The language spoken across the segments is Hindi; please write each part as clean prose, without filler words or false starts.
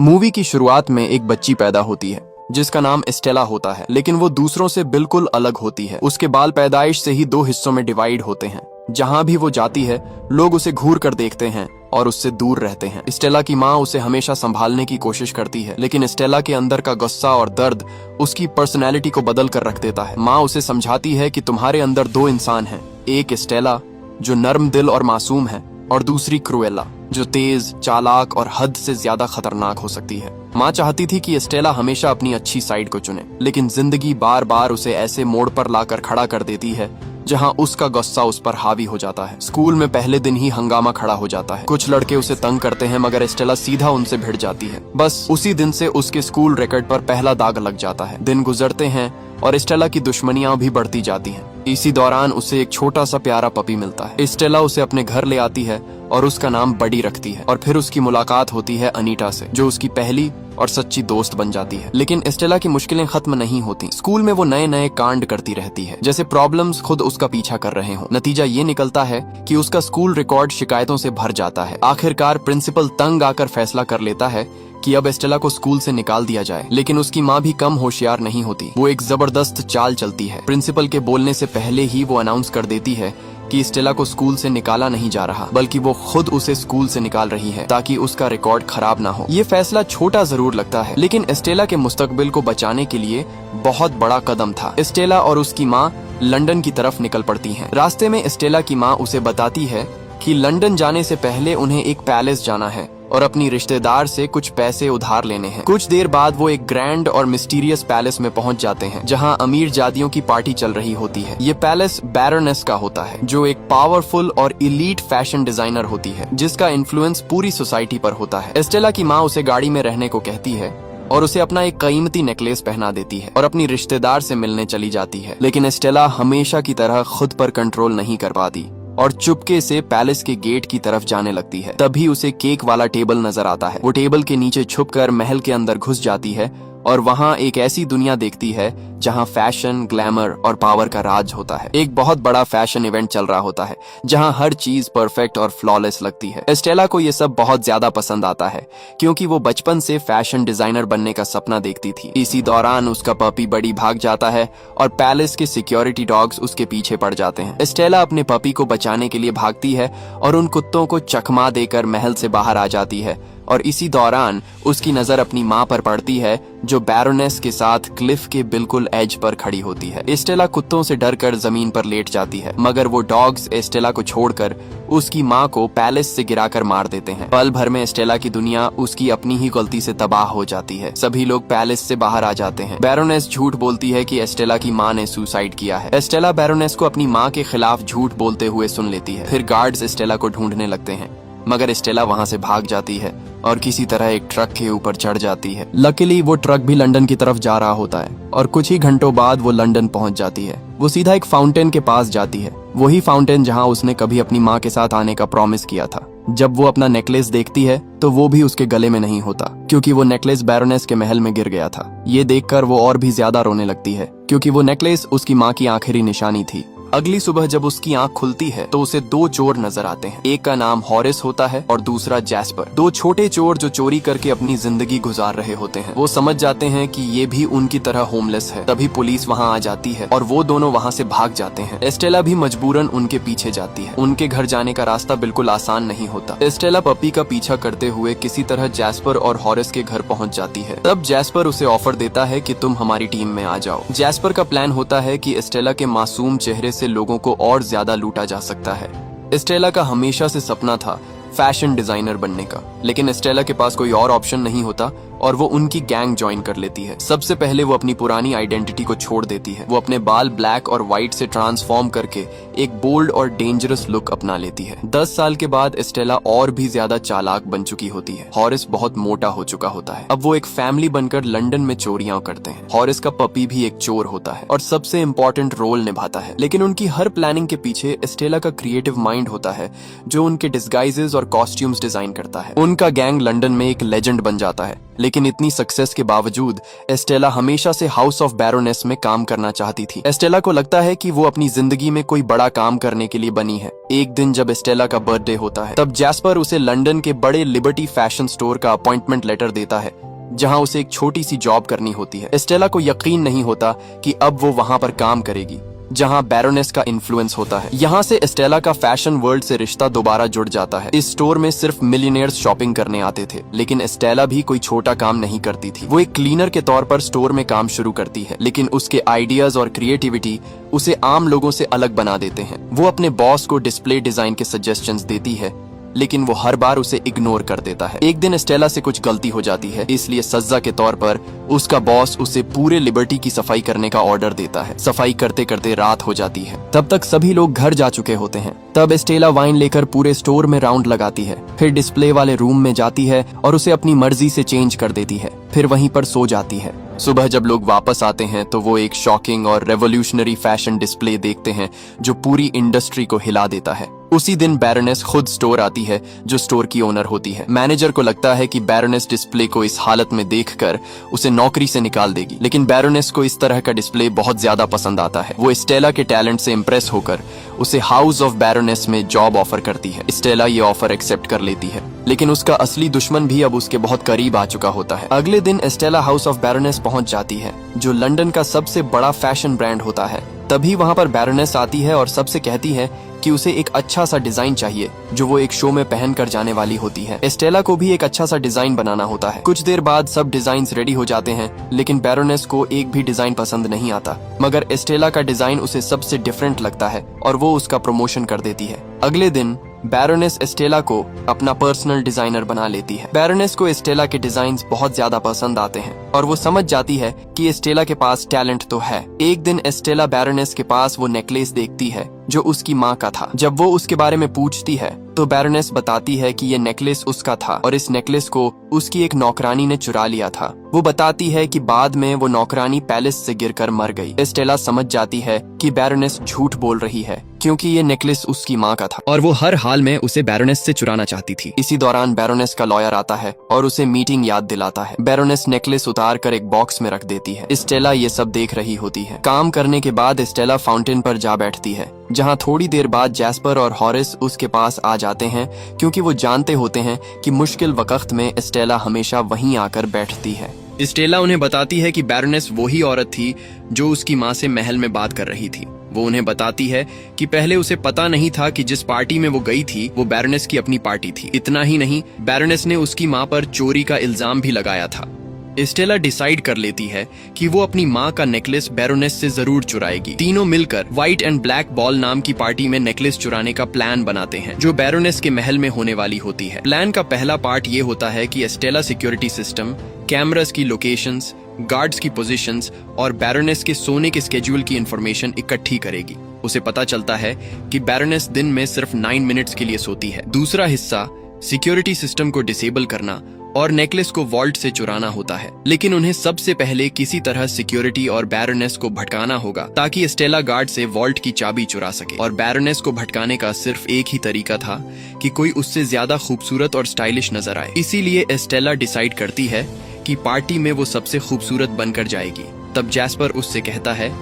मूवी की शुरुआत में एक बच्ची पैदा होती है जिसका नाम एस्टेला होता है, लेकिन वो दूसरों से बिल्कुल अलग होती है। उसके बाल पैदाइश से ही दो हिस्सों में डिवाइड होते हैं। जहां भी वो जाती है लोग उसे घूर कर देखते हैं और उससे दूर रहते हैं। एस्टेला की माँ उसे हमेशा संभालने की कोशिश करती है, लेकिन एस्टेला के अंदर का गुस्सा और दर्द उसकी पर्सनैलिटी को बदल कर रख देता है। माँ उसे समझाती है कि तुम्हारे अंदर दो इंसान हैं, एक एस्टेला जो नर्म दिल और मासूम है, और दूसरी क्रूएला जो तेज, चालाक और हद से ज्यादा खतरनाक हो सकती है। माँ चाहती थी कि एस्टेला हमेशा अपनी अच्छी साइड को चुने, लेकिन जिंदगी बार बार उसे ऐसे मोड़ पर लाकर खड़ा कर देती है जहां उसका गुस्सा उस पर हावी हो जाता है। स्कूल में पहले दिन ही हंगामा खड़ा हो जाता है। कुछ लड़के उसे तंग करते हैं, मगर एस्टेला सीधा उनसे भिड़ जाती है। बस उसी दिन से उसके स्कूल रिकॉर्ड पर पहला दाग लग जाता है। दिन गुजरते हैं और एस्टेला की दुश्मनियां भी बढ़ती जाती हैं। इसी दौरान उसे एक छोटा सा प्यारा पपी मिलता है। एस्टेला उसे अपने घर ले आती है और उसका नाम बडी रखती है। और फिर उसकी मुलाकात होती है अनीटा से, जो उसकी पहली और सच्ची दोस्त बन जाती है। लेकिन एस्टेला की मुश्किलें खत्म नहीं होती। स्कूल में वो नए नए कांड करती रहती है, जैसे प्रॉब्लम्स खुद उसका पीछा कर रहे हों। नतीजा ये निकलता है कि उसका स्कूल रिकॉर्ड शिकायतों से भर जाता है। आखिरकार प्रिंसिपल तंग आकर फैसला कर लेता है कि अब एस्टेला को स्कूल से निकाल दिया जाए। लेकिन उसकी माँ भी कम होशियार नहीं होती। वो एक जबरदस्त चाल चलती है। प्रिंसिपल के बोलने से पहले ही वो अनाउंस कर देती है कि एस्टेला को स्कूल से निकाला नहीं जा रहा, बल्कि वो खुद उसे स्कूल से निकाल रही है ताकि उसका रिकॉर्ड खराब ना हो। ये फैसला छोटा जरूर लगता है, लेकिन एस्टेला के मुस्तकबिल को बचाने के लिए बहुत बड़ा कदम था। एस्टेला और उसकी माँ लंदन की तरफ निकल पड़ती हैं। रास्ते में एस्टेला की माँ उसे बताती है कि लंदन जाने से पहले उन्हें एक पैलेस जाना है और अपनी रिश्तेदार से कुछ पैसे उधार लेने हैं। कुछ देर बाद वो एक ग्रैंड और मिस्टीरियस पैलेस में पहुंच जाते हैं, जहां अमीर जादियों की पार्टी चल रही होती है। ये पैलेस बैरोनेस का होता है, जो एक पावरफुल और इलीट फैशन डिजाइनर होती है, जिसका इन्फ्लुएंस पूरी सोसाइटी पर होता है। एस्टेला की माँ उसे गाड़ी में रहने को कहती है और उसे अपना एक कीमती नेकलेस पहना देती है और अपनी रिश्तेदार से मिलने चली जाती है। लेकिन एस्टेला हमेशा की तरह खुद पर कंट्रोल नहीं कर पाती और चुपके से पैलेस के गेट की तरफ जाने लगती है। तभी उसे केक वाला टेबल नजर आता है। वो टेबल के नीचे छुपकर महल के अंदर घुस जाती है और वहाँ एक ऐसी दुनिया देखती है जहाँ फैशन, ग्लैमर और पावर का राज होता है। एक बहुत बड़ा फैशन इवेंट चल रहा होता है जहाँ हर चीज परफेक्ट और फ्लॉलेस लगती है। एस्टेला को ये सब बहुत ज्यादा पसंद आता है, क्योंकि वो बचपन से फैशन डिजाइनर बनने का सपना देखती थी। इसी दौरान उसका पपी बडी भाग जाता है और पैलेस के सिक्योरिटी डॉग्स उसके पीछे पड़ जाते हैं। एस्टेला अपने पपी को बचाने के लिए भागती है और उन कुत्तों को चकमा देकर महल से बाहर आ जाती है। और इसी दौरान उसकी नजर अपनी माँ पर पड़ती है, जो बैरोनेस के साथ क्लिफ के बिल्कुल एज पर खड़ी होती है। एस्टेला कुत्तों से डरकर जमीन पर लेट जाती है, मगर वो डॉग्स एस्टेला को छोड़कर उसकी माँ को पैलेस से गिराकर मार देते हैं। पल भर में एस्टेला की दुनिया उसकी अपनी ही गलती से तबाह हो जाती है। सभी लोग पैलेस से बाहर आ जाते हैं। बैरोनेस झूठ बोलती है कि एस्टेला की माँ ने सुसाइड किया है। एस्टेला बैरोनेस को अपनी माँ के खिलाफ झूठ बोलते हुए सुन लेती है। फिर गार्ड्स एस्टेला को ढूंढने लगते हैं, मगर एस्टेला वहां से भाग जाती है और किसी तरह एक ट्रक के ऊपर चढ़ जाती है। लकीली वो ट्रक भी लंदन की तरफ जा रहा होता है और कुछ ही घंटों बाद वो लंदन पहुंच जाती है। वो सीधा एक फाउंटेन के पास जाती है, वही फाउंटेन जहां उसने कभी अपनी माँ के साथ आने का प्रॉमिस किया था। जब वो अपना नेकलेस देखती है तो वो भी उसके गले में नहीं होता, क्योंकि वो नेकलेस बैरोनेस के महल में गिर गया था। ये देखकर वो और भी ज्यादा रोने लगती है, क्योंकि वो नेकलेस उसकी माँ की आखिरी निशानी थी। अगली सुबह जब उसकी आंख खुलती है तो उसे दो चोर नजर आते हैं। एक का नाम हॉरिस होता है और दूसरा जैस्पर। दो छोटे चोर जो चोरी करके अपनी जिंदगी गुजार रहे होते हैं। वो समझ जाते हैं कि ये भी उनकी तरह होमलेस है। तभी पुलिस वहां आ जाती है और वो दोनों वहां से भाग जाते हैं। एस्टेला भी मजबूरन उनके पीछे जाती है। उनके घर जाने का रास्ता बिल्कुल आसान नहीं होता। एस्टेला पपी का पीछा करते हुए किसी तरह जैस्पर और हॉरिस के घर पहुंच जाती है। तब जैस्पर उसे ऑफर देता है कि तुम हमारी टीम में आ जाओ। जैस्पर का प्लान होता है कि एस्टेला के मासूम चेहरे से लोगों को और ज्यादा लूटा जा सकता है। एस्टेला का हमेशा से सपना था फैशन डिजाइनर बनने का, लेकिन एस्टेला के पास कोई और ऑप्शन नहीं होता और वो उनकी गैंग ज्वाइन कर लेती है। सबसे पहले वो अपनी पुरानी आइडेंटिटी को छोड़ देती है। वो अपने बाल ब्लैक और व्हाइट से ट्रांसफॉर्म करके एक बोल्ड और डेंजरस लुक अपना लेती है। 10 साल के बाद एस्टेला और भी ज्यादा चालाक बन चुकी होती है। हॉरिस बहुत मोटा हो चुका होता है। अब वो एक फैमिली बनकर लंदन में चोरियां करते हैं। हॉरिस का पपी भी एक चोर होता है और सबसे इम्पोर्टेंट रोल निभाता है। लेकिन उनकी हर प्लानिंग के पीछे एस्टेला का क्रिएटिव माइंड होता है, जो उनके डिस्गाइजेस और कॉस्ट्यूम्स डिजाइन करता है। उनका गैंग लंदन में एक लेजेंड बन जाता है। लेकिन इतनी सक्सेस के बावजूद एस्टेला हमेशा से हाउस ऑफ बैरोनेस में काम करना चाहती थी। एस्टेला को लगता है कि वो अपनी जिंदगी में कोई बड़ा काम करने के लिए बनी है। एक दिन जब एस्टेला का बर्थडे होता है तब जैस्पर उसे लंदन के बड़े लिबर्टी फैशन स्टोर का अपॉइंटमेंट लेटर देता है, जहां उसे एक छोटी सी जॉब करनी होती है। एस्टेला को यकीन नहीं होता कि अब वो वहां पर काम करेगी जहां बैरोनेस का इन्फ्लुएंस होता है। यहाँ से एस्टेला का फैशन वर्ल्ड से रिश्ता दोबारा जुड़ जाता है। इस स्टोर में सिर्फ मिलियनेयर्स शॉपिंग करने आते थे, लेकिन एस्टेला भी कोई छोटा काम नहीं करती थी। वो एक क्लीनर के तौर पर स्टोर में काम शुरू करती है, लेकिन उसके आइडियाज और क्रिएटिविटी उसे आम लोगों से अलग बना देते हैं। वो अपने बॉस को डिस्प्ले डिजाइन के सजेशंस देती है, लेकिन वो हर बार उसे इग्नोर कर देता है। एक दिन एस्टेला से कुछ गलती हो जाती है, इसलिए सजा के तौर पर उसका बॉस उसे पूरे लिबर्टी की सफाई करने का ऑर्डर देता है। सफाई करते करते रात हो जाती है। तब तक सभी लोग घर जा चुके होते हैं। तब एस्टेला वाइन लेकर पूरे स्टोर में राउंड लगाती है, फिर डिस्प्ले वाले रूम में जाती है और उसे अपनी मर्जी से चेंज कर देती है, फिर वहीं पर सो जाती है। सुबह जब लोग वापस आते हैं तो वो एक शॉकिंग और रेवोल्यूशनरी फैशन डिस्प्ले देखते हैं जो पूरी इंडस्ट्री को हिला देता है। उसी दिन बैरोनेस खुद स्टोर आती है, जो स्टोर की ओनर होती है। मैनेजर को लगता है कि बैरोनेस डिस्प्ले को इस हालत में देखकर उसे नौकरी से निकाल देगी, लेकिन बैरोनेस को इस तरह का डिस्प्ले बहुत ज्यादा पसंद आता है। वो एस्टेला के टैलेंट से इम्प्रेस होकर उसे हाउस ऑफ बैरोनेस में जॉब ऑफर करती है। एस्टेला ये ऑफर एक्सेप्ट कर लेती है, लेकिन उसका असली दुश्मन भी अब उसके बहुत करीब आ चुका होता है। अगले दिन एस्टेला हाउस ऑफ बैरोनेस पहुंच जाती है, जो लंदन का सबसे बड़ा फैशन ब्रांड होता है। तभी वहां पर बैरोनेस आती है और सबसे कहती है कि उसे एक अच्छा सा डिजाइन चाहिए जो वो एक शो में पहन कर जाने वाली होती है। एस्टेला को भी एक अच्छा सा डिजाइन बनाना होता है। कुछ देर बाद सब डिजाइन्स रेडी हो जाते हैं, लेकिन बैरोनेस को एक भी डिजाइन पसंद नहीं आता, मगर एस्टेला का डिजाइन उसे सबसे डिफरेंट लगता है और वो उसका प्रमोशन कर देती है। अगले दिन बैरोनेस एस्टेला को अपना पर्सनल डिजाइनर बना लेती है। बैरोनेस को एस्टेला के डिजाइन्स बहुत ज्यादा पसंद आते हैं और वो समझ जाती है कि एस्टेला के पास टैलेंट तो है। एक दिन एस्टेला बैरोनेस के पास वो नेकलेस देखती है जो उसकी माँ का था। जब वो उसके बारे में पूछती है तो बैरोनेस बताती है कि ये नेकलेस उसका था और इस नेकलेस को उसकी एक नौकरानी ने चुरा लिया था। वो बताती है कि बाद में वो नौकरानी पैलेस से गिरकर मर गई। एस्टेला समझ जाती है कि बैरोनेस झूठ बोल रही है, क्योंकि ये नेकलेस उसकी माँ का था और वो हर हाल में उसे बैरोनेस से चुराना चाहती थी। इसी दौरान बैरोनेस का लॉयर आता है और उसे मीटिंग याद दिलाता है। बैरोनेस नेकलेस उतार कर एक बॉक्स में रख देती है। एस्टेला ये सब देख रही होती है। काम करने के बाद एस्टेला फाउंटेन पर जा बैठती है, जहाँ थोड़ी देर बाद जैस्पर और हॉरिस उसके पास आ जाते हैं, क्योंकि वो जानते होते हैं कि मुश्किल वक्त में एस्टेला हमेशा वहीं आकर बैठती है। एस्टेला उन्हें बताती है कि बैरोनेस वही औरत थी जो उसकी माँ से महल में बात कर रही थी। वो उन्हें बताती है कि पहले उसे पता नहीं था कि जिस पार्टी में वो गई थी वो बैरोनेस की अपनी पार्टी थी। इतना ही नहीं, बैरोनेस ने उसकी माँ पर चोरी का इल्जाम भी लगाया था। एस्टेला डिसाइड कर लेती है कि वो अपनी माँ का नेकलेस बैरोनेस से जरूर चुराएगी। तीनों मिलकर व्हाइट एंड ब्लैक बॉल नाम की पार्टी में नेकलेस चुराने का प्लान बनाते हैं, जो बैरोनेस के महल में होने वाली होती है। प्लान का पहला पार्ट ये होता है कि एस्टेला सिक्योरिटी सिस्टम, कैमरास की लोकेशंस, गार्ड्स की पोजीशंस और बैरोनेस के सोने के स्केड्यूल की इंफॉर्मेशन इकट्ठी करेगी। उसे पता चलता है कि बैरोनेस दिन में सिर्फ 9 मिनट्स के लिए सोती है। दूसरा हिस्सा सिक्योरिटी सिस्टम को डिसेबल करना और नेकलेस को वॉल्ट से चुराना होता है, लेकिन उन्हें सबसे पहले किसी तरह सिक्योरिटी और बैरोनेस को भटकाना होगा ताकि एस्टेला गार्ड से वॉल्ट की चाबी चुरा सके। और बैरोनेस को भटकाने का सिर्फ एक ही तरीका था कि कोई उससे ज्यादा खूबसूरत और स्टाइलिश नजर आए। इसीलिए एस्टेला डिसाइड करती है कि पार्टी में वो सबसे खूबसूरत बनकर जाएगी। तब जैस्पर उससे कहता है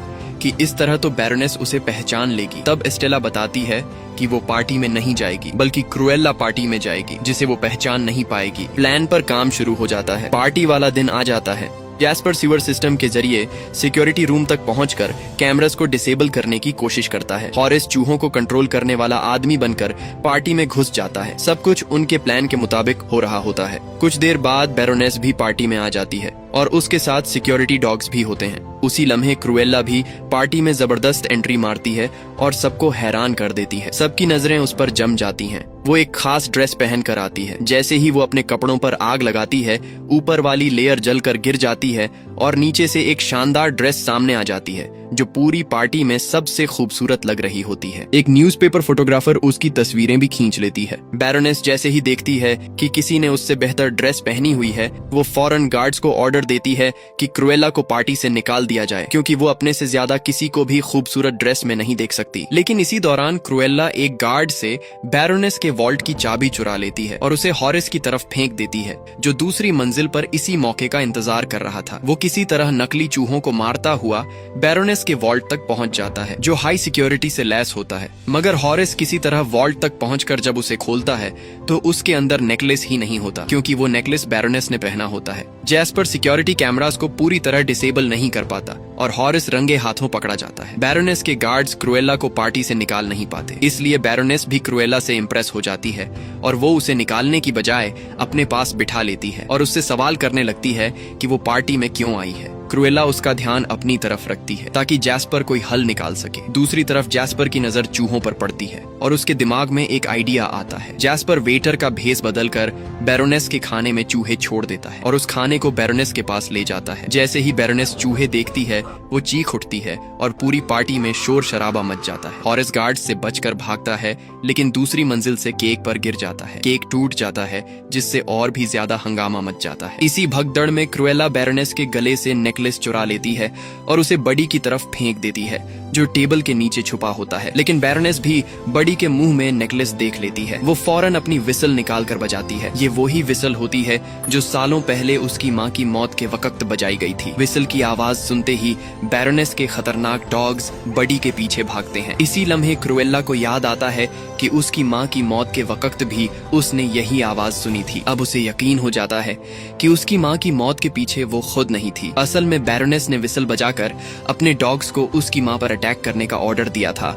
कि इस तरह तो बैरोनेस उसे पहचान लेगी। तब एस्टेला बताती है कि वो पार्टी में नहीं जाएगी बल्कि क्रुएल्ला पार्टी में जाएगी, जिसे वो पहचान नहीं पाएगी। प्लान पर काम शुरू हो जाता है। पार्टी वाला दिन आ जाता है। जैस्पर सीवर सिस्टम के जरिए सिक्योरिटी रूम तक पहुंचकर कैमरास को डिसेबल करने की कोशिश करता है। हॉरिस चूहों को कंट्रोल करने वाला आदमी बनकर पार्टी में घुस जाता है। सब कुछ उनके प्लान के मुताबिक हो रहा होता है। कुछ देर बाद बैरोनेस भी पार्टी में आ जाती है और उसके साथ सिक्योरिटी डॉग्स भी होते हैं। उसी लम्हे क्रुएल्ला भी पार्टी में जबरदस्त एंट्री मारती है और सबको हैरान कर देती है। सबकी नजरें उस पर जम जाती हैं। वो एक खास ड्रेस पहन कर आती है। जैसे ही वो अपने कपड़ों पर आग लगाती है, ऊपर वाली लेयर जलकर गिर जाती है और नीचे से एक शानदार ड्रेस सामने आ जाती है जो पूरी पार्टी में सबसे खूबसूरत लग रही होती है। एक न्यूज़पेपर फोटोग्राफर उसकी तस्वीरें भी खींच लेती है। बैरोनेस जैसे ही देखती है कि किसी ने उससे बेहतर ड्रेस पहनी हुई है, वो फौरन गार्ड्स को ऑर्डर देती है कि क्रुएला को पार्टी से निकाल दिया जाए क्योंकि वो अपने से ज्यादा किसी को भी खूबसूरत ड्रेस में नहीं देख सकती। लेकिन इसी दौरान क्रुएला एक गार्ड से बैरोनेस के वॉल्ट की चाबी चुरा लेती है और उसे हॉरिस की तरफ फेंक देती है, जो दूसरी मंजिल पर इसी मौके का इंतजार कर रहा था। वो किसी तरह नकली चूहों को मारता हुआ बैरोनेस के वॉल्ट तक पहुंच जाता है, जो हाई सिक्योरिटी से लैस होता है। मगर हॉरिस किसी तरह वॉल्ट तक पहुंचकर जब उसे खोलता है तो उसके अंदर नेकलेस ही नहीं होता, क्योंकि वो नेकलेस बैरोनेस ने पहना होता है। जैस्पर सिक्योरिटी कैमरास को पूरी तरह डिसेबल नहीं कर पाता और हॉरिस रंगे हाथों पकड़ा जाता है। बैरोनेस के गार्ड्स क्रुएला को पार्टी से निकाल नहीं पाते, इसलिए बैरोनेस भी क्रुएला से इम्प्रेस हो जाती है और वो उसे निकालने की बजाय अपने पास बिठा लेती है और उससे सवाल करने लगती है कि वो पार्टी में क्यों आई है। क्रुएला उसका ध्यान अपनी तरफ रखती है ताकि जैस्पर कोई हल निकाल सके। दूसरी तरफ जैस्पर की नजर चूहों पर पड़ती है और उसके दिमाग में एक आइडिया आता है। जैस्पर वेटर का भेस बदलकर बैरोनेस के खाने में चूहे छोड़ देता है और उस खाने को बैरोनेस के पास ले जाता है। जैसे ही बैरोनेस चूहे देखती है वो चीख उठती है और पूरी पार्टी में शोर शराबा मच जाता है। हॉरिस गार्ड से बचकर भागता है, लेकिन दूसरी मंजिल से केक पर गिर जाता है। केक टूट जाता है, जिससे और भी ज्यादा हंगामा मच जाता है। इसी भगदड़ में क्रुएला बैरोनेस के गले से नेकलेस चुरा लेती है और उसे बडी की तरफ फेंक देती है, जो टेबल के नीचे छुपा होता है। लेकिन बैरोनेस भी बडी के मुंह में नेकलेस देख लेती है। वो फौरन अपनी विसल निकाल कर बजाती है। ये वही विसल होती है जो सालों पहले उसकी माँ की मौत के वक्त बजाई गई थी। विसल की आवाज सुनते ही बैरोनेस के खतरनाक डॉग्स बडी के पीछे भागते हैं। इसी लम्हे क्रुएला को याद आता है कि उसकी माँ की मौत के वक्त भी उसने यही आवाज सुनी थी। अब उसे यकीन हो जाता है कि उसकी माँ की मौत के पीछे वो खुद नहीं थी। असल में बैरोनेस ने विसल बजाकर अपने डॉग्स को उसकी माँ पर अटैक करने का ऑर्डर दिया था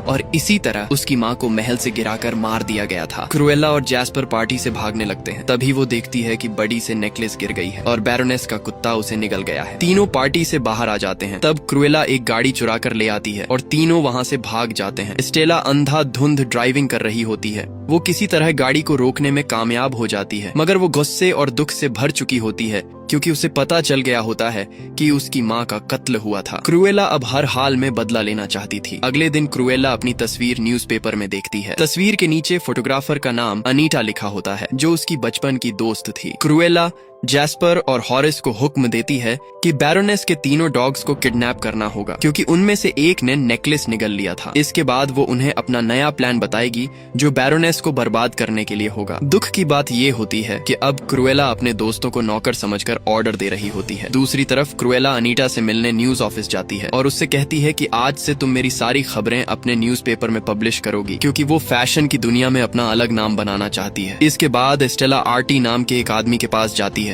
और इसी तरह उसकी माँ को महल से गिराकर मार दिया गया था। क्रुएला और जैस्पर पार्टी से भागने लगते हैं। तभी वो देखती है कि बडी से नेकलेस गिर गई है और बैरोनेस का कुत्ता उसे निगल गया है। तीनों पार्टी से बाहर आ जाते हैं। तब क्रुएला एक गाड़ी चुरा कर ले आती है और तीनों वहाँ से भाग जाते हैं। स्टेला अंधाधुंध ड्राइविंग कर रही होती है। वो किसी तरह गाड़ी को रोकने में कामयाब हो जाती है, मगर वो गुस्से और दुख से भर चुकी होती है क्योंकि उसे पता चल गया होता है कि उसकी माँ का कत्ल हुआ था। क्रुएला अब हर हाल में बदला लेना चाहती थी। अगले दिन क्रुएला अपनी तस्वीर न्यूज़पेपर में देखती है। तस्वीर के नीचे फोटोग्राफर का नाम अनीटा लिखा होता है, जो उसकी बचपन की दोस्त थी। क्रुएला जैस्पर और हॉरिस को हुक्म देती है कि बैरोनेस के तीनों डॉग्स को किडनैप करना होगा क्योंकि उनमें से एक ने नेकलेस निगल लिया था। इसके बाद वो उन्हें अपना नया प्लान बताएगी जो बैरोनेस को बर्बाद करने के लिए होगा। दुख की बात ये होती है कि अब क्रुएला अपने दोस्तों को नौकर समझकर ऑर्डर दे रही होती है। दूसरी तरफ क्रुएला अनीटा से मिलने न्यूज ऑफिस जाती है और उससे कहती है कि आज से तुम मेरी सारी खबरें अपने न्यूज़पेपर में पब्लिश करोगी, क्योंकि वो फैशन की दुनिया में अपना अलग नाम बनाना चाहती है। इसके बाद स्टेला आर्टी नाम के एक आदमी के पास जाती है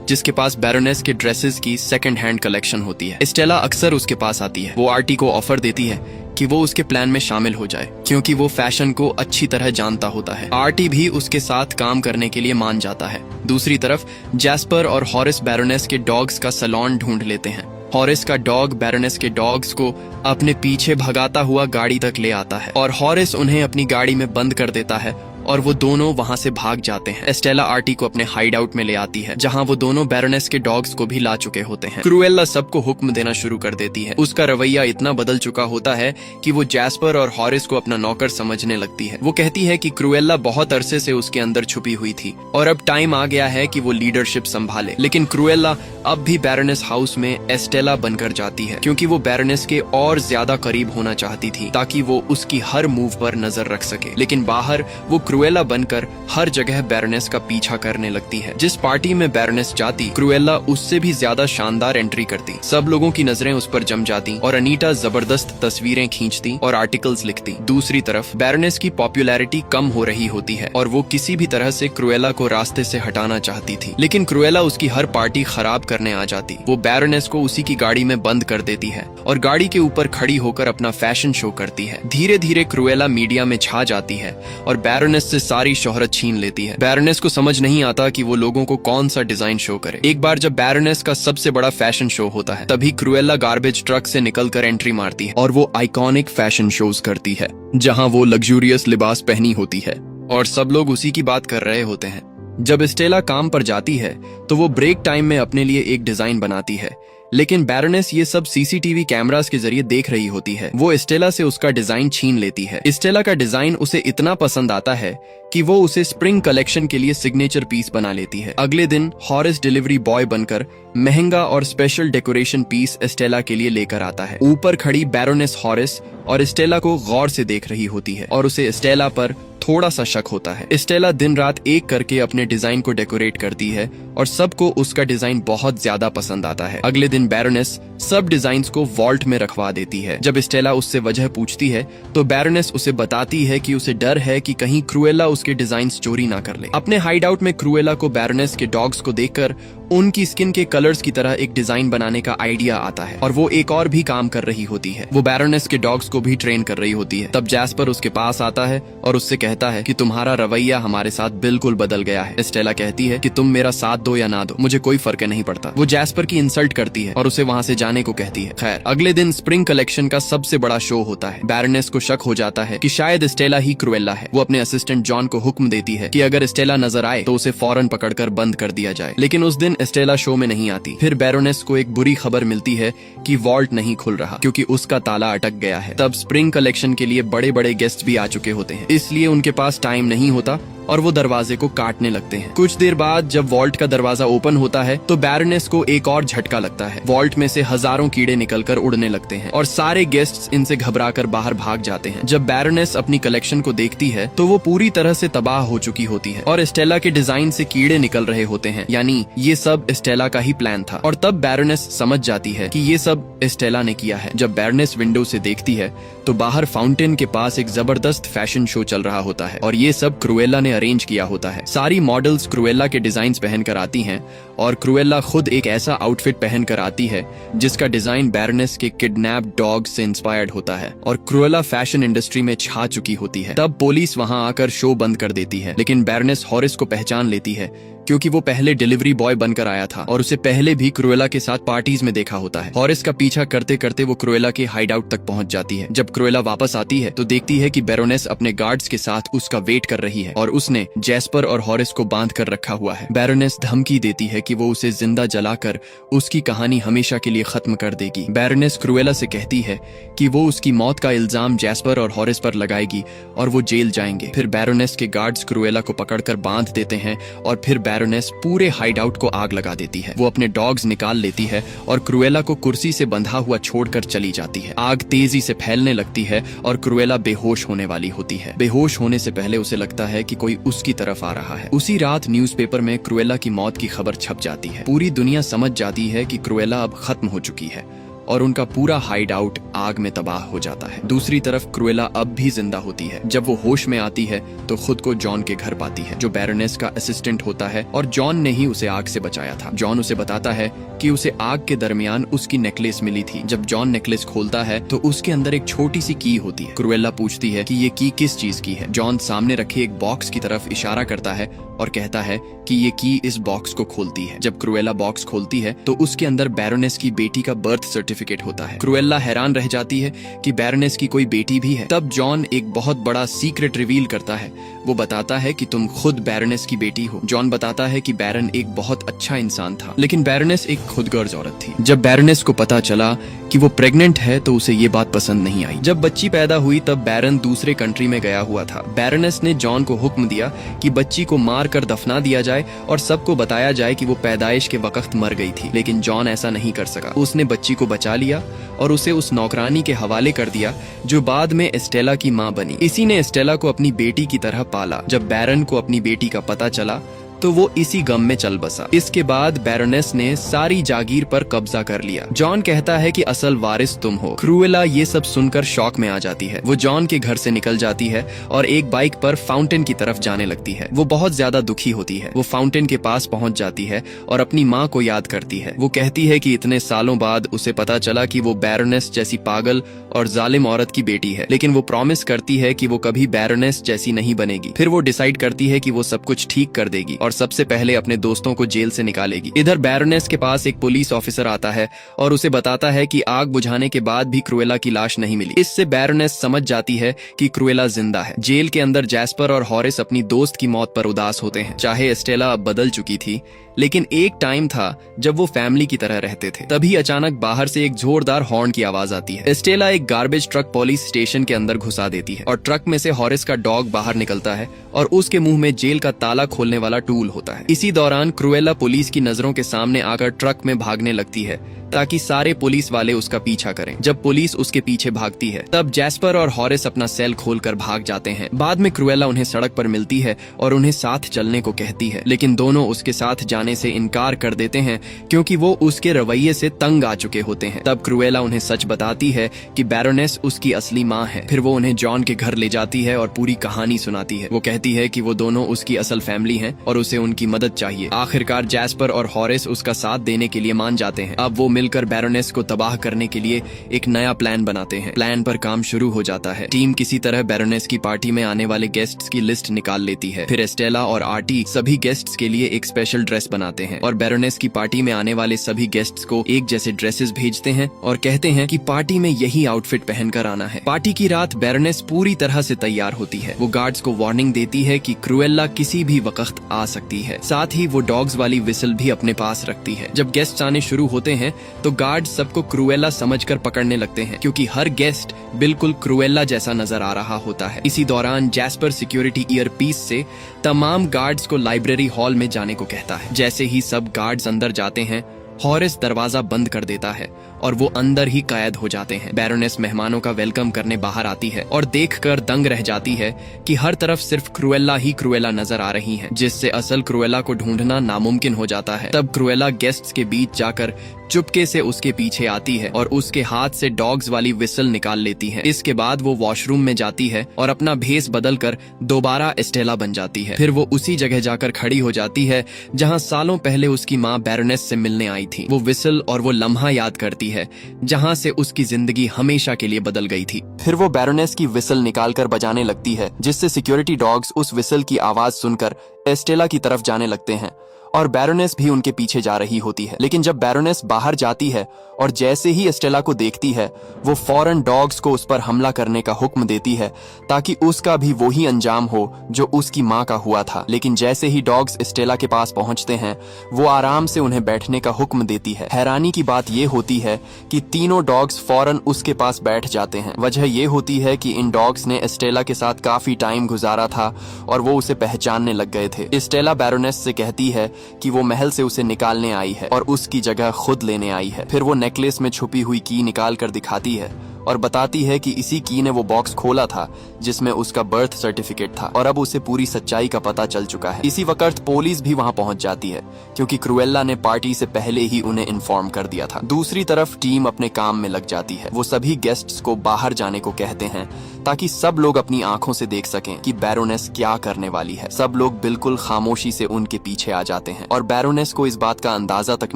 जिसके पास बैरोनेस के ड्रेसेस की सेकंड हैंड कलेक्शन होती है। स्टेला अक्सर उसके पास आती है। वो आर्टी को ऑफर देती है कि वो उसके प्लान में शामिल हो जाए क्योंकि वो फैशन को अच्छी तरह जानता होता है। आर्टी भी उसके साथ काम करने के लिए मान जाता है। दूसरी तरफ जैस्पर और हॉरिस बैरोनेस के डॉग्स का सैलून ढूंढ लेते हैं। हॉरिस का डॉग बैरोनेस के डॉग्स को अपने पीछे भगाता हुआ गाड़ी तक ले आता है और हॉरिस उन्हें अपनी गाड़ी में बंद कर देता है और वो दोनों वहां से भाग जाते हैं। स्टेला आर्टी को अपने हाइड आउट में ले आती है जहां वो दोनों बैरोनेस के डॉग्स को भी ला चुके होते हैं। क्रुएला सबको हुक्म देना शुरू कर देती है। उसका रवैया इतना बदल चुका होता है कि वो जैस्पर और हॉरिस को अपना नौकर समझने लगती है। वो कहती है कि क्रुएला बहुत अरसे से उसके अंदर छुपी हुई थी और अब टाइम आ गया है कि वो लीडरशिप संभाले। लेकिन क्रुएला अब भी बैरोनेस हाउस में एस्टेला बनकर जाती है क्योंकि वो बैरोनेस के और ज्यादा करीब होना चाहती थी ताकि वो उसकी हर मूव पर नजर रख सके। लेकिन बाहर वो क्रुएला बनकर हर जगह बैरोनेस का पीछा करने लगती है। जिस पार्टी में बैरोनेस जाती, क्रुएला उससे भी ज्यादा शानदार एंट्री करती। सब लोगों की नजरें उस पर जम जाती और अनीटा जबरदस्त तस्वीरें खींचती और आर्टिकल्स लिखती। दूसरी तरफ बैरोनेस की पॉपुलैरिटी कम हो रही होती है और वो किसी भी तरह से क्रुएला को रास्ते से हटाना चाहती थी। लेकिन क्रुएला उसकी हर पार्टी खराब करने आ जाती। वो बैरोनेस को उसी की गाड़ी में बंद कर देती है और गाड़ी के ऊपर खड़ी होकर अपना फैशन शो करती है। धीरे धीरे क्रुएला मीडिया में छा जाती है और बैरोनेस से सारी शोहरत छीन लेती है। बैरोनेस को समझ नहीं आता कि वो लोगों को कौन सा डिजाइन शो करे। एक बार जब बैरोनेस का सबसे बड़ा फैशन शो होता है, तभी क्रुएला गार्बेज ट्रक से निकलकर एंट्री मारती है और वो आइकॉनिक फैशन शोज करती है जहां वो लग्जूरियस लिबास पहनी होती है और सब लोग उसी की बात कर रहे होते हैं। जब स्टेला काम पर जाती है तो वो ब्रेक टाइम में अपने लिए एक डिजाइन बनाती है लेकिन बैरोनेस ये सब सीसीटीवी कैमरास के जरिए देख रही होती है। वो स्टेला से उसका डिजाइन छीन लेती है। स्टेला का डिजाइन उसे इतना पसंद आता है कि वो उसे स्प्रिंग कलेक्शन के लिए सिग्नेचर पीस बना लेती है। अगले दिन हॉरिस डिलीवरी बॉय बनकर महंगा और स्पेशल डेकोरेशन पीस स्टेला के लिए लेकर आता है। ऊपर खड़ी बैरोनेस हॉरिस और स्टेला को गौर से देख रही होती है और उसे स्टेला पर थोड़ा सा शक होता है। स्टेला दिन रात एक करके अपने डिजाइन को डेकोरेट करती है और सबको उसका डिजाइन बहुत ज्यादा पसंद आता है। अगले दिन बैरोनेस सब डिजाइन्स को वॉल्ट में रखवा देती है। जब स्टेला उससे वजह पूछती है तो बैरोनेस उसे बताती है कि उसे डर है कि कहीं क्रूएला उसके डिजाइन्स चोरी ना कर ले। अपने हाइडआउट में क्रूएला को बैरोनेस के डॉग्स को देखकर उनकी स्किन के कलर्स की तरह एक डिजाइन बनाने का आइडिया आता है और वो एक और भी काम कर रही होती है। वो बैरोनेस के डॉग्स को भी ट्रेन कर रही होती है। तब जैस्पर उसके पास आता है और उससे कहता है कि तुम्हारा रवैया हमारे साथ बिल्कुल बदल गया है। स्टेला कहती है कि तुम मेरा साथ दो या ना दो, मुझे कोई फर्क नहीं पड़ता। वो जैस्पर की इंसल्ट करती है और उसे वहाँ से जाने को कहती है। खैर, अगले दिन स्प्रिंग कलेक्शन का सबसे बड़ा शो होता है। बैरोनेस को शक हो जाता है कि शायद स्टेला ही क्रूएला है। वो अपने असिस्टेंट जॉन को हुक्म देती है कि अगर स्टेला नजर आए तो उसे फौरन पकड़कर बंद कर दिया जाए। लेकिन उस दिन स्टेला शो में नहीं आती। फिर बैरोनेस को एक बुरी खबर मिलती है कि वॉल्ट नहीं खुल रहा क्योंकि उसका ताला अटक गया है। तब स्प्रिंग कलेक्शन के लिए बड़े बड़े गेस्ट भी आ चुके होते हैं, इसलिए उनके पास टाइम नहीं होता और वो दरवाजे को काटने लगते हैं। कुछ देर बाद जब वॉल्ट का दरवाजा ओपन होता है तो बैरोनेस को एक और झटका लगता है। वॉल्ट में से हजारों कीड़े निकलकर उड़ने लगते हैं और सारे गेस्ट्स इनसे घबराकर बाहर भाग जाते हैं। जब बैरोनेस अपनी कलेक्शन को देखती है तो वो पूरी तरह से तबाह हो चुकी होती है और स्टेला के डिजाइन से कीड़े निकल रहे होते हैं, यानी ये सब स्टेला का ही प्लान था। और तब बैरोनेस समझ जाती है कि ये सब स्टेला ने किया है। जब बैरोनेस विंडो से देखती है तो बाहर फाउंटेन के पास एक जबरदस्त फैशन शो चल रहा होता है और ये सब क्रूएला ने अरेंज किया होता है। सारी मॉडल्स क्रूएला के डिजाइन्स पहनकर आती हैं और क्रूएला खुद एक ऐसा आउटफिट पहनकर आती है जिसका डिजाइन बैरोनेस के किडनैप्ड डॉग से इंस्पायर्ड होता है और क्रूएला फैशन इंडस्ट्री में छा चुकी होती है। तब पुलिस वहां आकर शो बंद कर देती है, लेकिन बैरोनेस हॉरिस को पहचान लेती है क्योंकि वो पहले डिलीवरी बॉय बनकर आया था और उसे पहले भी क्रूएला के साथ पार्टीज में देखा होता है। हॉरिस का पीछा करते करते वो क्रूएला के हाइडआउट तक पहुंच जाती है। जब क्रूएला वापस आती है तो देखती है कि बैरोनेस अपने गार्ड्स के साथ उसका वेट कर रही है और उसने जैस्पर और हॉरिस को बांध कर रखा हुआ है। बैरोनेस धमकी देती है कि वो उसे जिंदा जलाकर उसकी कहानी हमेशा के लिए खत्म कर देगी। बैरोनेस क्रूएला से कहती है कि वो उसकी मौत का इल्जाम जैस्पर और हॉरिस पर लगाएगी और वो जेल जाएंगे। फिर बैरोनेस के गार्ड्स क्रूएला को पकड़कर बांध देते हैं और फिर बैरोनेस पूरे हाइडआउट को आग लगा देती है। वो अपने डॉग्स निकाल लेती है और क्रूएला को कुर्सी से बंधा हुआ छोड़कर चली जाती है। आग तेजी से फैलने लगती है और क्रूएला बेहोश होने वाली होती है। बेहोश होने से पहले उसे लगता है कि कोई उसकी तरफ आ रहा है। उसी रात न्यूज़पेपर में क्रूएला की मौत की खबर छप जाती है। पूरी दुनिया समझ जाती है कि क्रूएला अब खत्म हो चुकी है और उनका पूरा हाइड आउट आग में तबाह हो जाता है। दूसरी तरफ क्रूएला अब भी जिंदा होती है। जब वो होश में आती है तो खुद को जॉन के घर पाती है, जो बैरोनेस का असिस्टेंट होता है और जॉन ने ही उसे आग से बचाया था। जॉन उसे बताता है कि उसे आग के दरमियान उसकी नेकलेस मिली थी। जब जॉन नेकलेस खोलता है तो उसके अंदर एक छोटी सी की होती है। क्रूएला पूछती है कि ये की किस चीज की है। जॉन सामने रखे एक बॉक्स की तरफ इशारा करता है और कहता है कि ये की इस बॉक्स को खोलती है। जब क्रूएला बॉक्स खोलती है तो उसके अंदर बैरोनेस की बेटी का बर्थ सर्टिफिकेट होता है। क्रूएला हैरान रह जाती है कि बैरोनेस की कोई बेटी भी है। तब जॉन एक बहुत बड़ा सीक्रेट रिवील करता है। वो बताता है कि तुम खुद बैरोनेस की बेटी हो। जॉन बताता है कि बैरन एक बहुत अच्छा इंसान था, लेकिन बैरोनेस एक खुदगर्ज औरत थी। जब बैरोनेस को पता चला कि वो प्रेग्नेंट है तो उसे ये बात पसंद नहीं आई। जब बच्ची पैदा हुई तब बैरन दूसरे कंट्री में गया हुआ था। बैरोनेस ने जॉन को हुक्म दिया कि बच्ची को मार कर दफना दिया जाए और सबको बताया जाए कि वो पैदाइश के वक्त मर गई थी, लेकिन जॉन ऐसा नहीं कर सका। उसने बच्ची को बचा लिया और उसे उस नौकरानी के हवाले कर दिया जो बाद में स्टेला की मां बनी। इसी ने स्टेला को अपनी बेटी की तरह पाला। जब बैरन को अपनी बेटी का पता चला तो वो इसी गम में चल बसा। इसके बाद बैरोनेस ने सारी जागीर पर कब्जा कर लिया। जॉन कहता है कि असल वारिस तुम हो। क्रूएला ये सब सुनकर शॉक में आ जाती है। वो जॉन के घर से निकल जाती है और एक बाइक पर फाउंटेन की तरफ जाने लगती है। वो बहुत ज्यादा दुखी होती है। वो फाउंटेन के पास पहुंच जाती है और अपनी माँ को याद करती है। वो कहती है कि इतने सालों बाद उसे पता चला कि वो बैरोनेस जैसी पागल और जालिम औरत की बेटी है, लेकिन वो प्रॉमिस करती है कि वो कभी बैरोनेस जैसी नहीं बनेगी। फिर वो डिसाइड करती है कि वो सब कुछ ठीक कर देगी और सबसे पहले अपने दोस्तों को जेल से निकालेगी। इधर बैरोनेस के पास एक पुलिस ऑफिसर आता है और उसे बताता है कि आग बुझाने के बाद भी क्रूएला की लाश नहीं मिली। इससे बैरोनेस समझ जाती है कि क्रूएला जिंदा है। जेल के अंदर जैस्पर और हॉरिस अपनी दोस्त की मौत पर उदास होते हैं। चाहे स्टेला अब बदल चुकी थी, लेकिन एक टाइम था जब वो फैमिली की तरह रहते थे। तभी अचानक बाहर से एक जोरदार हॉर्न की आवाज आती है। एस्टेला एक गार्बेज ट्रक पुलिस स्टेशन के अंदर घुसा देती है और ट्रक में से हॉरिस का डॉग बाहर निकलता है और उसके मुंह में जेल का ताला खोलने वाला टूल होता है। इसी दौरान क्रूएला पुलिस की नजरों के सामने आकर ट्रक में भागने लगती है ताकि सारे पुलिस वाले उसका पीछा करें। जब पुलिस उसके पीछे भागती है तब जैस्पर और हॉरिस अपना सेल खोलकर भाग जाते हैं। बाद में क्रूएला उन्हें सड़क पर मिलती है और उन्हें साथ चलने को कहती है, लेकिन दोनों उसके साथ जाने से इनकार कर देते हैं क्योंकि वो उसके रवैये से तंग आ चुके होते हैं। तब क्रूएला उन्हें सच बताती है कि बैरोनेस उसकी असली माँ है। फिर वो उन्हें जॉन के घर ले जाती है और पूरी कहानी सुनाती है। वो कहती है कि वो दोनों उसकी असल फैमिली हैं और उसे उनकी मदद चाहिए। आखिरकार जैस्पर और हॉरिस उसका साथ देने के लिए मान जाते हैं। अब वो मिलकर बैरोनेस को तबाह करने के लिए एक नया प्लान बनाते हैं। प्लान पर काम शुरू हो जाता है। टीम किसी तरह बैरोनेस की पार्टी में आने वाले गेस्ट्स की लिस्ट निकाल लेती है। फिर एस्टेला और आर्टी सभी गेस्ट्स के लिए एक स्पेशल ड्रेस बनाते हैं और बैरोनेस की पार्टी में आने वाले सभी गेस्ट्स को एक जैसे ड्रेसेस भेजते हैं और कहते हैं कि पार्टी में यही आउटफिट पहनकर आना है। पार्टी की रात बैरोनेस पूरी तरह से तैयार होती है। वो गार्ड्स को वार्निंग देती है कि क्रूएला किसी भी वक्त आ सकती है। साथ ही वो डॉग्स वाली विसल भी अपने पास रखती है। जब गेस्ट्स आने शुरू होते हैं तो गार्ड सबको क्रूएला समझकर पकड़ने लगते हैं क्योंकि हर गेस्ट बिल्कुल क्रूएला जैसा नजर आ रहा होता है। इसी दौरान जैस्पर सिक्योरिटी ईयरपीस से तमाम गार्ड्स को लाइब्रेरी हॉल में जाने को कहता है। जैसे ही सब गार्ड्स अंदर जाते हैं हॉरिस दरवाजा बंद कर देता है और वो अंदर ही कैद हो जाते हैं। बैरोनेस मेहमानों का वेलकम करने बाहर आती है और देखकर दंग रह जाती है कि हर तरफ सिर्फ क्रूएला ही क्रूएला नजर आ रही हैं, जिससे असल क्रूएला को ढूंढना नामुमकिन हो जाता है। तब क्रूएला गेस्ट्स के बीच जाकर चुपके से उसके पीछे आती है और उसके हाथ से डॉग्स वाली विसल निकाल लेती है। इसके बाद वो वॉशरूम में जाती है और अपना भेस बदलकर दोबारा एस्टेला बन जाती है। फिर वो उसी जगह जाकर खड़ी हो जाती है जहां सालों पहले उसकी माँ बैरोनेस से मिलने आई थी। वो विसल और वो लम्हा याद करती है जहां से उसकी जिंदगी हमेशा के लिए बदल गई थी। फिर वो बैरोनेस की विसल निकालकर बजाने लगती है, जिससे सिक्योरिटी डॉग्स उस विसल की आवाज सुनकर एस्टेला की तरफ जाने लगते हैं और बैरोनेस भी उनके पीछे जा रही होती है। लेकिन जब बैरोनेस बाहर जाती है और जैसे ही एस्टेला को देखती है वो फौरन डॉग्स को उस पर हमला करने का हुक्म देती है ताकि उसका भी वही अंजाम हो जो उसकी माँ का हुआ था। लेकिन जैसे ही डॉग्स एस्टेला के पास पहुंचते हैं वो आराम से उन्हें बैठने का हुक्म देती है। हैरानी की बात ये होती है कि तीनों डॉग्स फौरन उसके पास बैठ जाते हैं। वजह ये होती है कि इन डॉग्स ने एस्टेला के साथ काफी टाइम गुजारा था और वो उसे पहचानने लग गए थे। एस्टेला बैरोनेस से कहती है कि वो महल से उसे निकालने आई है और उसकी जगह खुद लेने आई है। फिर वो नेकलेस में छुपी हुई की निकाल कर दिखाती है और बताती है कि इसी की ने वो बॉक्स खोला था जिसमें उसका बर्थ सर्टिफिकेट था और अब उसे पूरी सच्चाई का पता चल चुका है। इसी वक्त पुलिस भी वहां पहुंच जाती है क्योंकि क्रूएला ने पार्टी से पहले ही उन्हें इन्फॉर्म कर दिया था। दूसरी तरफ टीम अपने काम में लग जाती है। वो सभी गेस्ट्स को बाहर जाने को कहते हैं ताकि सब लोग अपनी आंखों से देख सकें कि बैरोनेस क्या करने वाली है। सब लोग बिल्कुल खामोशी से उनके पीछे आ जाते हैं और बैरोनेस को इस बात का अंदाजा तक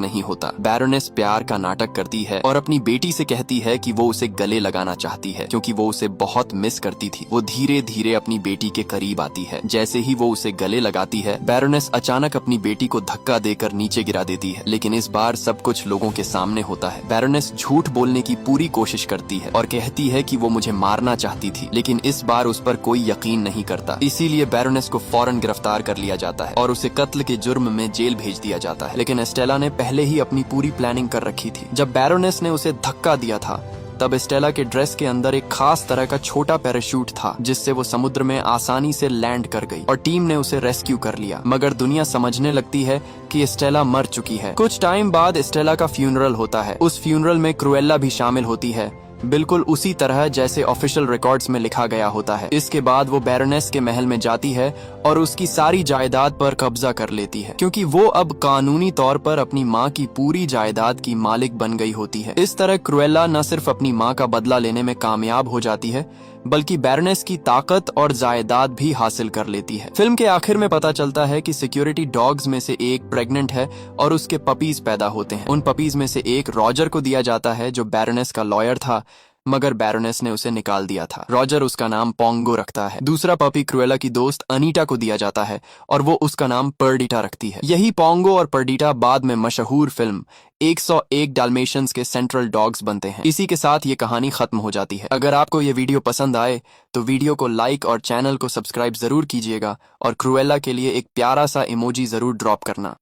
नहीं होता। बैरोनेस प्यार का नाटक करती है और अपनी बेटी से कहती है कि वो उसे गले लगाना चाहती है क्योंकि वो उसे बहुत मिस करती थी। वो धीरे धीरे अपनी बेटी के करीब आती है। जैसे ही वो उसे गले लगाती है बैरोनेस अचानक अपनी बेटी को धक्का देकर नीचे गिरा देती है, लेकिन इस बार सब कुछ लोगों के सामने होता है। बैरोनेस झूठ बोलने की पूरी कोशिश करती है और कहती है कि वो मुझे मारना चाहती थी, लेकिन इस बार उस पर कोई यकीन नहीं करता। इसीलिए बैरोनेस को फौरन गिरफ्तार कर लिया जाता है और उसे कत्ल के जुर्म में जेल भेज दिया जाता है। लेकिन एस्टेला ने पहले ही अपनी पूरी प्लानिंग कर रखी थी। जब बैरोनेस ने उसे धक्का दिया था तब एस्टेला के ड्रेस के अंदर एक खास तरह का छोटा पैराशूट था जिससे वो समुद्र में आसानी से लैंड कर गई और टीम ने उसे रेस्क्यू कर लिया। मगर दुनिया समझने लगती है कि एस्टेला मर चुकी है। कुछ टाइम बाद एस्टेला का फ्यूनरल होता है। उस फ्यूनरल में क्रूएला भी शामिल होती है, बिल्कुल उसी तरह जैसे ऑफिशियल रिकॉर्ड्स में लिखा गया होता है। इसके बाद वो बैरोनेस के महल में जाती है और उसकी सारी जायदाद पर कब्जा कर लेती है क्योंकि वो अब कानूनी तौर पर अपनी माँ की पूरी जायदाद की मालिक बन गई होती है। इस तरह क्रूएला न सिर्फ अपनी माँ का बदला लेने में कामयाब हो जाती है बल्कि बैरोनेस की ताकत और जायदाद भी हासिल कर लेती है। फिल्म के आखिर में पता चलता है कि सिक्योरिटी डॉग्स में से एक प्रेग्नेंट है और उसके पपीज पैदा होते हैं। उन पपीज में से एक रॉजर को दिया जाता है जो बैरोनेस का लॉयर था, मगर बैरोनेस ने उसे निकाल दिया था। रॉजर उसका नाम पोंगो रखता है। दूसरा पपी क्रूएला की दोस्त अनीटा को दिया जाता है और वो उसका नाम पर्डिटा रखती है। यही पोंगो और पर्डिटा बाद में मशहूर फिल्म 101 डाल्मेशियंस के सेंट्रल डॉग्स बनते हैं। इसी के साथ ये कहानी खत्म हो जाती है। अगर आपको ये वीडियो पसंद आए तो वीडियो को लाइक और चैनल को सब्सक्राइब जरूर कीजिएगा और क्रूएला के लिए एक प्यारा सा इमोजी जरूर ड्रॉप करना।